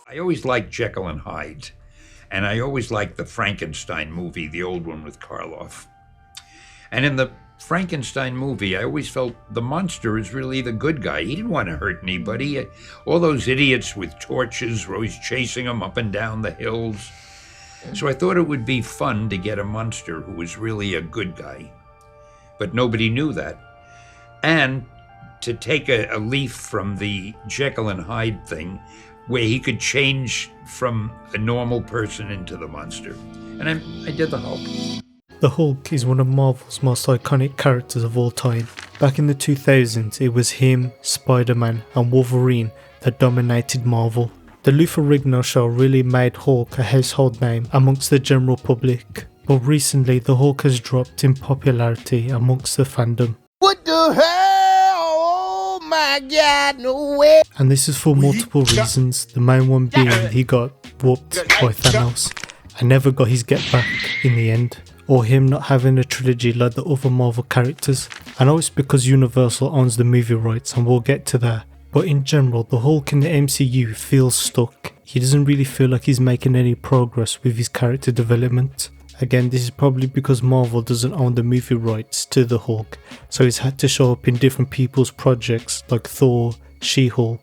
I always liked Jekyll and Hyde, and I always liked the Frankenstein movie, the old one with Karloff. And in the Frankenstein movie, I always felt the monster is really the good guy. He didn't want to hurt anybody. All those idiots with torches were always chasing him up and down the hills. So I thought it would be fun to get a monster who was really a good guy. But nobody knew that. And to take a leaf from the Jekyll and Hyde thing, where he could change from a normal person into the monster. And I did the Hulk. The Hulk is one of Marvel's most iconic characters of all time. Back in the 2000s, it was him, Spider-Man and Wolverine that dominated Marvel. The Lou Ferrigno show really made Hulk a household name amongst the general public, but recently the Hulk has dropped in popularity amongst the fandom. What the hell? Oh my god, no way! And this is for multiple reasons, the main one being he got whooped by Thanos and never got his get back in the end, or him not having a trilogy like the other Marvel characters. I know it's because Universal owns the movie rights and we'll get to that, but in general the Hulk in the MCU feels stuck. He doesn't really feel like he's making any progress with his character development. Again, this is probably because Marvel doesn't own the movie rights to the Hulk, so he's had to show up in different people's projects like Thor, She-Hulk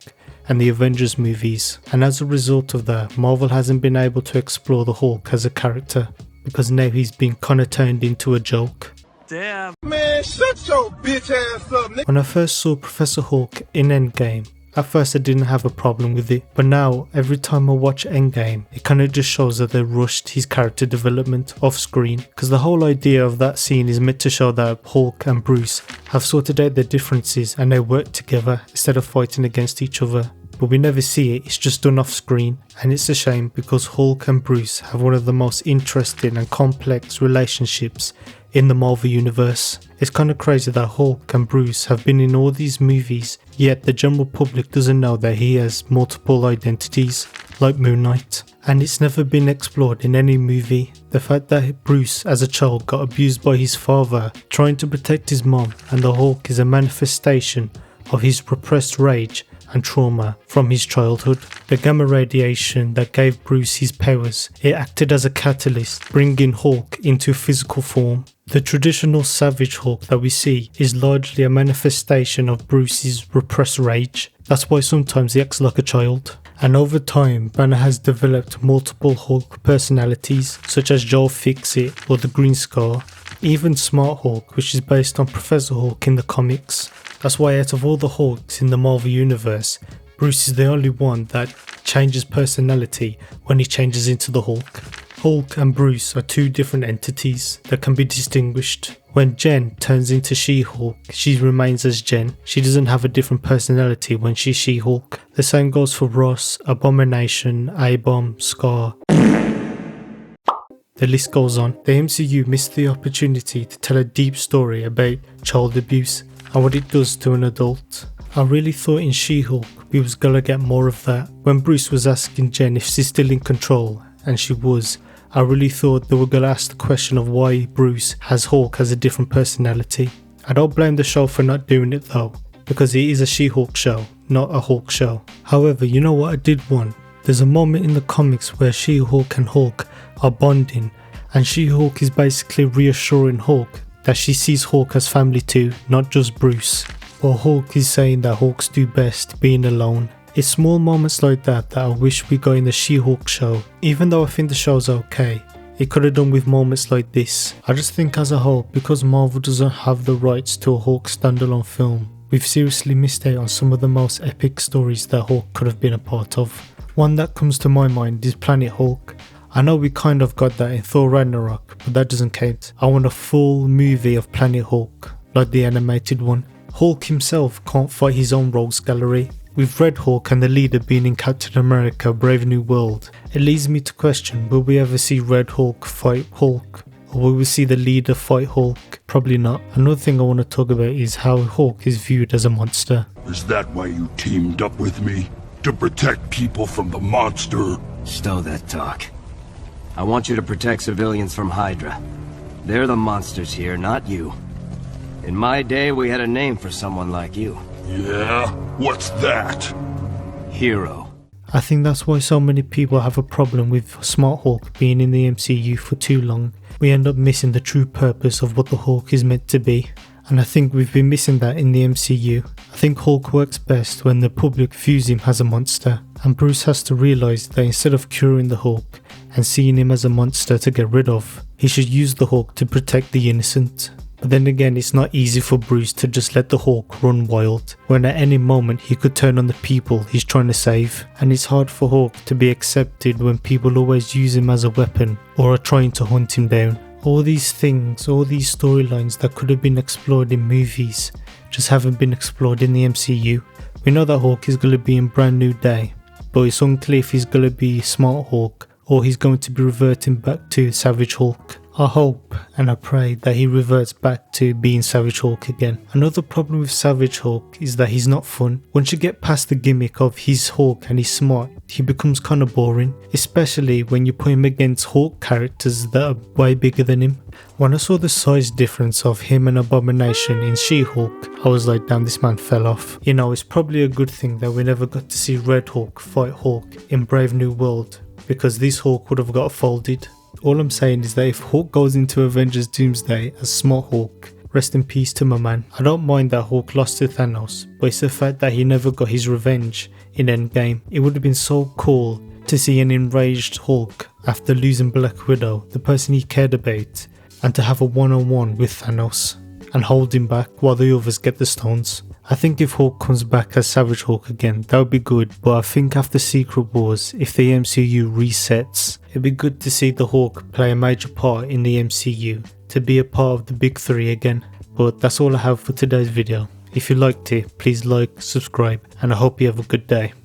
and the Avengers movies, and as a result of that, Marvel hasn't been able to explore the Hulk as a character, because now he's been kinda turned into a joke. Damn. Man, shut your bitch ass up, nigga. When I first saw Professor Hulk in Endgame, at first I didn't have a problem with it, but now every time I watch Endgame, it kinda just shows that they rushed his character development off screen, because the whole idea of that scene is meant to show that Hulk and Bruce have sorted out their differences and they work together instead of fighting against each other. But we never see it, it's just done off screen, and it's a shame because Hulk and Bruce have one of the most interesting and complex relationships in the Marvel Universe. It's kinda crazy that Hulk and Bruce have been in all these movies, yet the general public doesn't know that he has multiple identities, like Moon Knight. And it's never been explored in any movie. The fact that Bruce as a child got abused by his father trying to protect his mom, and the Hulk is a manifestation of his repressed rage and trauma from his childhood. The gamma radiation that gave Bruce his powers, it acted as a catalyst, bringing Hulk into physical form. The traditional savage Hulk that we see is largely a manifestation of Bruce's repressed rage. That's why sometimes he acts like a child. And over time, Banner has developed multiple Hulk personalities, such as Joel Fix-It or the Green Scar, even Smart Hulk, which is based on Professor Hulk in the comics. That's why out of all the Hulks in the Marvel Universe, Bruce is the only one that changes personality when he changes into the Hulk. Hulk and Bruce are two different entities that can be distinguished. When Jen turns into She-Hulk, she remains as Jen. She doesn't have a different personality when she's She-Hulk. The same goes for Ross, Abomination, A-Bomb, Scar. The list goes on. The MCU missed the opportunity to tell a deep story about child abuse and what it does to an adult. I really thought in She-Hulk we was gonna get more of that. When Bruce was asking Jen if she's still in control, and she was, I really thought they were gonna ask the question of why Bruce has Hulk as a different personality. I don't blame the show for not doing it though, because it is a She-Hulk show, not a Hulk show. However, you know what I did want? There's a moment in the comics where She-Hulk and Hulk are bonding, and She-Hulk is basically reassuring Hulk that she sees Hulk as family too, not just Bruce. While Hulk is saying that Hulks do best being alone. It's small moments like that I wish we got in the She-Hulk show. Even though I think the show's okay, it could have done with moments like this. I just think as a whole, because Marvel doesn't have the rights to a Hulk standalone film, we've seriously missed out on some of the most epic stories that Hulk could have been a part of. One that comes to my mind is Planet Hulk. I know we kind of got that in Thor Ragnarok, but that doesn't count. I want a full movie of Planet Hulk, like the animated one. Hulk himself can't fight his own rogues gallery. With Red Hulk and the leader being in Captain America Brave New World, it leads me to question, will we ever see Red Hulk fight Hulk? Or will we see the leader fight Hulk? Probably not. Another thing I want to talk about is how Hulk is viewed as a monster. Is that why you teamed up with me? To protect people from the monster? Stow that talk. I want you to protect civilians from Hydra. They're the monsters here, not you. In my day, we had a name for someone like you. Yeah? What's that? Hero. I think that's why so many people have a problem with Smart Hulk being in the MCU for too long. We end up missing the true purpose of what the Hulk is meant to be. And I think we've been missing that in the MCU. I think Hulk works best when the public views him as a monster, and Bruce has to realise that instead of curing the Hulk and seeing him as a monster to get rid of, he should use the Hulk to protect the innocent. But then again, it's not easy for Bruce to just let the Hulk run wild, when at any moment he could turn on the people he's trying to save. And it's hard for Hulk to be accepted when people always use him as a weapon or are trying to hunt him down. All these things, all these storylines that could have been explored in movies just haven't been explored in the MCU. We know that Hulk is going to be in Brand New Day, but it's unclear if he's going to be Smart Hulk or he's going to be reverting back to Savage Hulk. I hope and I pray that he reverts back to being Savage Hulk again. Another problem with Savage Hulk is that he's not fun. Once you get past the gimmick of he's Hulk and he's smart, he becomes kind of boring, especially when you put him against Hulk characters that are way bigger than him. When I saw the size difference of him and Abomination in She-Hulk, I was like, damn, this man fell off. You know, it's probably a good thing that we never got to see Red Hulk fight Hulk in Brave New World, because this Hulk would have got folded. All I'm saying is that if Hulk goes into Avengers Doomsday as Smart Hulk, rest in peace to my man. I don't mind that Hulk lost to Thanos, but it's the fact that he never got his revenge in Endgame. It would have been so cool to see an enraged Hulk after losing Black Widow, the person he cared about, and to have a one-on-one with Thanos and hold him back while the others get the stones. I think if Hulk comes back as Savage Hulk again, that would be good, but I think after Secret Wars, if the MCU resets, it'd be good to see the Hulk play a major part in the MCU, to be a part of the big three again. But that's all I have for today's video. If you liked it, please like, subscribe, and I hope you have a good day.